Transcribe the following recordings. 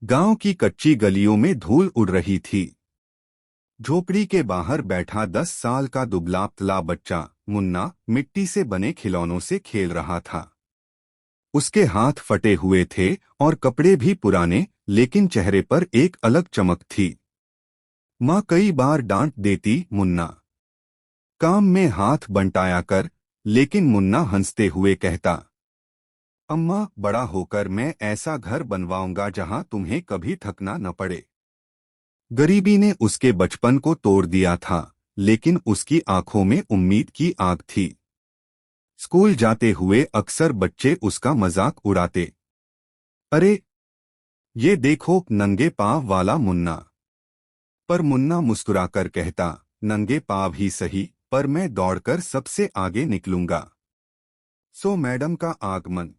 गांव की कच्ची गलियों में धूल उड़ रही थी। झोपड़ी के बाहर बैठा 10 साल का दुबला पतला बच्चा मुन्ना मिट्टी से बने खिलौनों से खेल रहा था। उसके हाथ फटे हुए थे और कपड़े भी पुराने, लेकिन चेहरे पर एक अलग चमक थी। माँ कई बार डांट देती, मुन्ना काम में हाथ बंटाया कर, लेकिन मुन्ना हंसते हुए कहता, अम्मा बड़ा होकर मैं ऐसा घर बनवाऊंगा जहां तुम्हें कभी थकना न पड़े। गरीबी ने उसके बचपन को तोड़ दिया था, लेकिन उसकी आंखों में उम्मीद की आग थी। स्कूल जाते हुए अक्सर बच्चे उसका मजाक उड़ाते, अरे ये देखो नंगे पांव वाला मुन्ना। पर मुन्ना मुस्कुराकर कहता, नंगे पांव ही सही, पर मैं दौड़कर सबसे आगे निकलूंगा। सो मैडम का आगमन।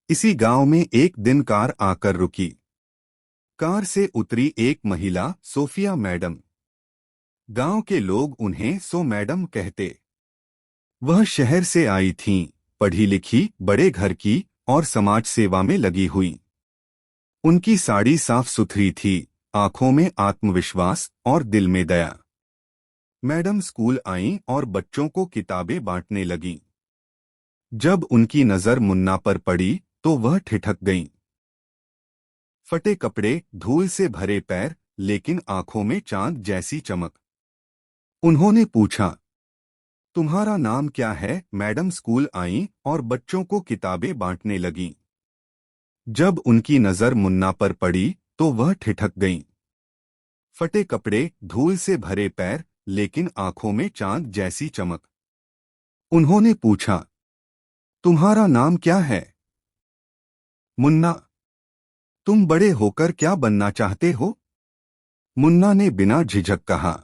इसी गांव में एक दिन कार आकर रुकी। कार से उतरी एक महिला, सोफिया मैडम। गांव के लोग उन्हें सो मैडम कहते। वह शहर से आई थीं, पढ़ी लिखी, बड़े घर की और समाज सेवा में लगी हुई। उनकी साड़ी साफ सुथरी थी, आंखों में आत्मविश्वास और दिल में दया। मैडम स्कूल आईं और बच्चों को किताबें बांटने लगीं। जब उनकी नजर मुन्ना पर पड़ी तो वह ठिठक गईं। फटे कपड़े, धूल से भरे पैर, लेकिन आंखों में चांद जैसी चमक। उन्होंने पूछा, तुम्हारा नाम क्या है? मैडम स्कूल आईं और बच्चों को किताबें बांटने लगीं। जब उनकी नजर मुन्ना पर पड़ी तो वह ठिठक गईं। फटे कपड़े, धूल से भरे पैर, लेकिन आंखों में चांद जैसी चमक। उन्होंने पूछा, तुम्हारा नाम क्या है? मुन्ना। तुम बड़े होकर क्या बनना चाहते हो? मुन्ना ने बिना झिझक कहा,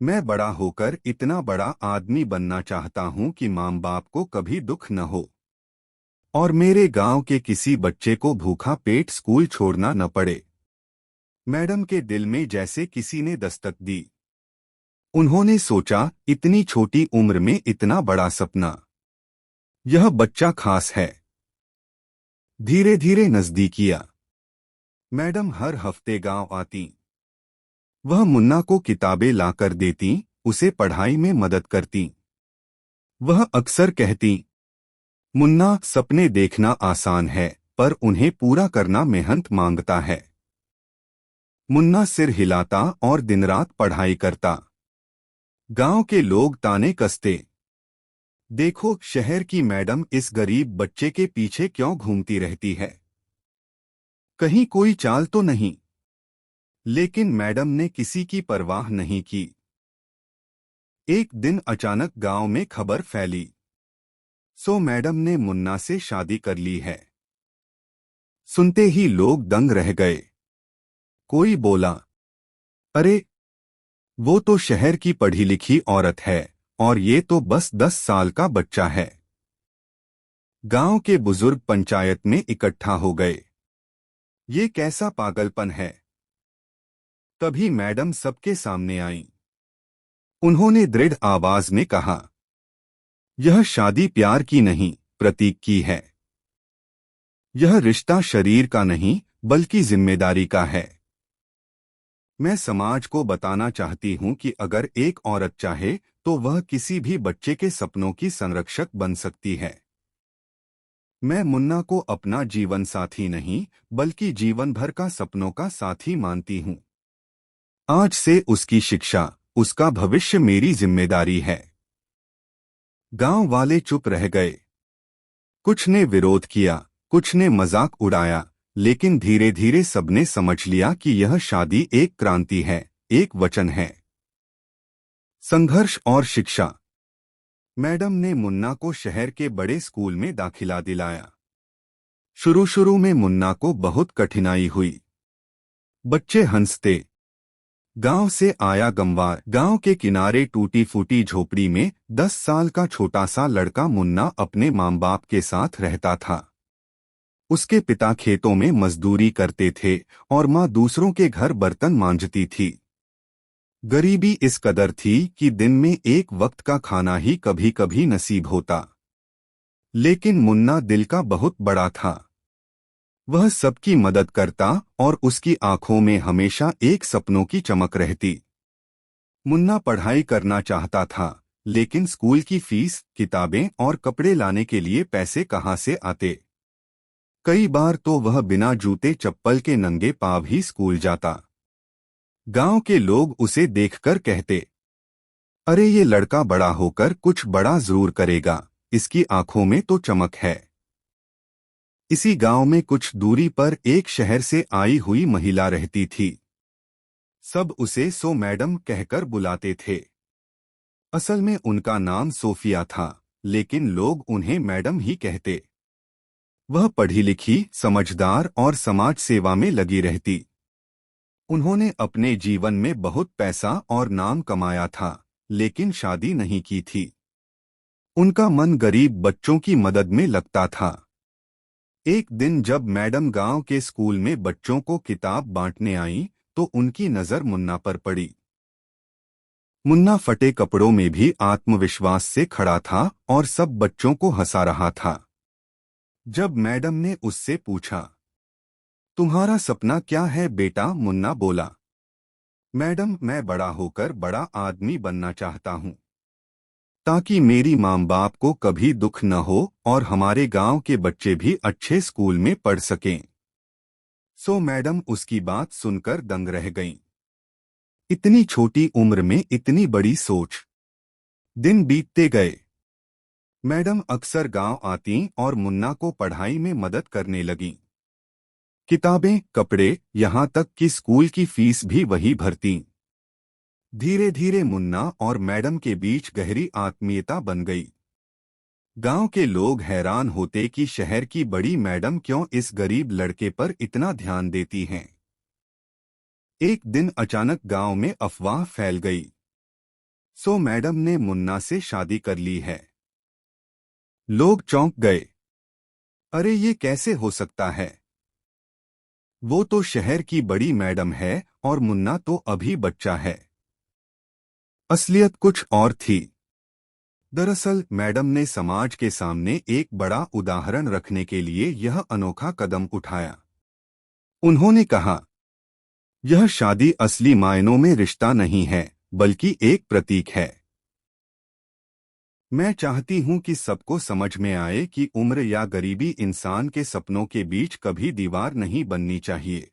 मैं बड़ा होकर इतना बड़ा आदमी बनना चाहता हूं कि माँ बाप को कभी दुख न हो और मेरे गांव के किसी बच्चे को भूखा पेट स्कूल छोड़ना न पड़े। मैडम के दिल में जैसे किसी ने दस्तक दी। उन्होंने सोचा, इतनी छोटी उम्र में इतना बड़ा सपना, यह बच्चा खास है। धीरे धीरे नजदीकियां। मैडम हर हफ्ते गांव आती। वह मुन्ना को किताबें लाकर देती, उसे पढ़ाई में मदद करती। वह अक्सर कहती, मुन्ना सपने देखना आसान है, पर उन्हें पूरा करना मेहनत मांगता है। मुन्ना सिर हिलाता और दिन रात पढ़ाई करता। गांव के लोग ताने कसते, देखो शहर की मैडम इस गरीब बच्चे के पीछे क्यों घूमती रहती है, कहीं कोई चाल तो नहीं। लेकिन मैडम ने किसी की परवाह नहीं की। एक दिन अचानक गांव में खबर फैली, सो मैडम ने मुन्ना से शादी कर ली है। सुनते ही लोग दंग रह गए। कोई बोला, अरे वो तो शहर की पढ़ी लिखी औरत है और ये तो बस 10 साल का बच्चा है। गांव के बुजुर्ग पंचायत में इकट्ठा हो गए। ये कैसा पागलपन है? तभी मैडम सबके सामने आईं। उन्होंने दृढ़ आवाज में कहा, यह शादी प्यार की नहीं, प्रतीक की है। यह रिश्ता शरीर का नहीं, बल्कि जिम्मेदारी का है। मैं समाज को बताना चाहती हूं कि अगर एक औरत चाहे तो वह किसी भी बच्चे के सपनों की संरक्षक बन सकती है। मैं मुन्ना को अपना जीवन साथी नहीं, बल्कि जीवन भर का सपनों का साथी मानती हूं। आज से उसकी शिक्षा, उसका भविष्य मेरी जिम्मेदारी है। गांव वाले चुप रह गए। कुछ ने विरोध किया, कुछ ने मजाक उड़ाया, लेकिन धीरे धीरे सबने समझ लिया कि यह शादी एक क्रांति है, एक वचन है। संघर्ष और शिक्षा। मैडम ने मुन्ना को शहर के बड़े स्कूल में दाखिला दिलाया। शुरू शुरू में मुन्ना को बहुत कठिनाई हुई। बच्चे हंसते। गांव से आया गंवार। गांव के किनारे टूटी फूटी झोपड़ी में 10 साल का छोटा सा लड़का मुन्ना अपने माँ बाप के साथ रहता था। उसके पिता खेतों में मजदूरी करते थे और माँ दूसरों के घर बर्तन मांजती थी। गरीबी इस कदर थी कि दिन में एक वक्त का खाना ही कभी कभी नसीब होता। लेकिन मुन्ना दिल का बहुत बड़ा था। वह सबकी मदद करता और उसकी आंखों में हमेशा एक सपनों की चमक रहती। मुन्ना पढ़ाई करना चाहता था, लेकिन स्कूल की फीस, किताबें और कपड़े लाने के लिए पैसे कहाँ से आते। कई बार तो वह बिना जूते चप्पल के नंगे पांव ही स्कूल जाता। गांव के लोग उसे देखकर कहते, अरे ये लड़का बड़ा होकर कुछ बड़ा जरूर करेगा, इसकी आंखों में तो चमक है। इसी गांव में कुछ दूरी पर एक शहर से आई हुई महिला रहती थी। सब उसे सो मैडम कहकर बुलाते थे। असल में उनका नाम सोफिया था, लेकिन लोग उन्हें मैडम ही कहते। वह पढ़ी लिखी, समझदार और समाज सेवा में लगी रहती। उन्होंने अपने जीवन में बहुत पैसा और नाम कमाया था, लेकिन शादी नहीं की थी। उनका मन गरीब बच्चों की मदद में लगता था। एक दिन जब मैडम गांव के स्कूल में बच्चों को किताब बांटने आई, तो उनकी नजर मुन्ना पर पड़ी। मुन्ना फटे कपड़ों में भी आत्मविश्वास से खड़ा था और सब बच्चों को हंसा रहा था। जब मैडम ने उससे पूछा, तुम्हारा सपना क्या है बेटा? मुन्ना बोला, मैडम मैं बड़ा होकर बड़ा आदमी बनना चाहता हूँ, ताकि मेरी माँ बाप को कभी दुख न हो और हमारे गांव के बच्चे भी अच्छे स्कूल में पढ़ सकें। सो मैडम उसकी बात सुनकर दंग रह गईं। इतनी छोटी उम्र में इतनी बड़ी सोच। दिन बीतते गए। मैडम अक्सर गांव आतीं और मुन्ना को पढ़ाई में मदद करने लगीं। किताबें, कपड़े, यहाँ तक कि स्कूल की फीस भी वही भरतीं। धीरे धीरे मुन्ना और मैडम के बीच गहरी आत्मीयता बन गई। गांव के लोग हैरान होते कि शहर की बड़ी मैडम क्यों इस गरीब लड़के पर इतना ध्यान देती हैं। एक दिन अचानक गांव में अफवाह फैल गई। सो मैडम ने मुन्ना से शादी कर ली है। लोग चौंक गए। अरे ये कैसे हो सकता है? वो तो शहर की बड़ी मैडम है और मुन्ना तो अभी बच्चा है। असलियत कुछ और थी। दरअसल मैडम ने समाज के सामने एक बड़ा उदाहरण रखने के लिए यह अनोखा कदम उठाया। उन्होंने कहा, यह शादी असली मायनों में रिश्ता नहीं है, बल्कि एक प्रतीक है। मैं चाहती हूं कि सबको समझ में आए कि उम्र या गरीबी इंसान के सपनों के बीच कभी दीवार नहीं बननी चाहिए।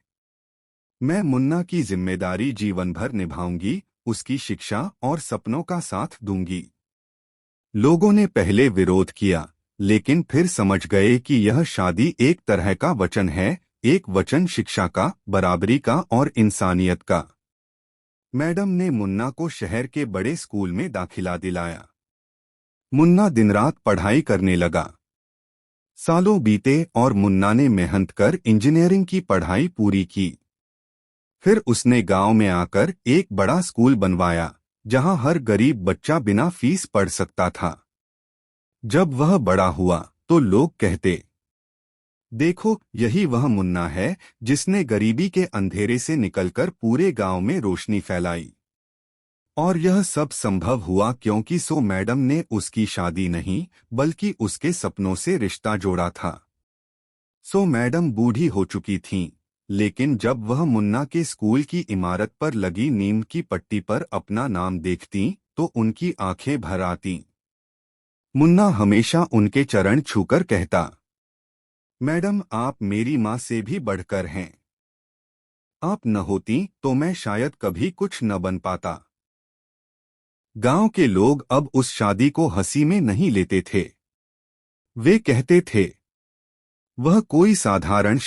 मैं मुन्ना की जिम्मेदारी जीवन भर निभाऊंगी, उसकी शिक्षा और सपनों का साथ दूंगी। लोगों ने पहले विरोध किया, लेकिन फिर समझ गए कि यह शादी एक तरह का वचन है, एक वचन शिक्षा का, बराबरी का और इंसानियत का। मैडम ने मुन्ना को शहर के बड़े स्कूल में दाखिला दिलाया। मुन्ना दिन रात पढ़ाई करने लगा। सालों बीते और मुन्ना ने मेहनत कर इंजीनियरिंग की पढ़ाई पूरी की। फिर उसने गांव में आकर एक बड़ा स्कूल बनवाया, जहां हर गरीब बच्चा बिना फीस पढ़ सकता था। जब वह बड़ा हुआ तो लोग कहते, देखो यही वह मुन्ना है जिसने गरीबी के अंधेरे से निकलकर पूरे गांव में रोशनी फैलाई। और यह सब संभव हुआ क्योंकि सो मैडम ने उसकी शादी नहीं, बल्कि उसके सपनों से रिश्ता जोड़ा था। सो मैडम बूढ़ी हो चुकी थीं, लेकिन जब वह मुन्ना के स्कूल की इमारत पर लगी नीम की पट्टी पर अपना नाम देखतीं, तो उनकी आंखें भर आतीं। मुन्ना हमेशा उनके चरण छूकर कहता, मैडम आप मेरी माँ से भी बढ़कर हैं। आप न होती तो मैं शायद कभी कुछ न बन पाता। गांव के लोग अब उस शादी को हंसी में नहीं लेते थे। वे कहते थे, वह कोई साधारण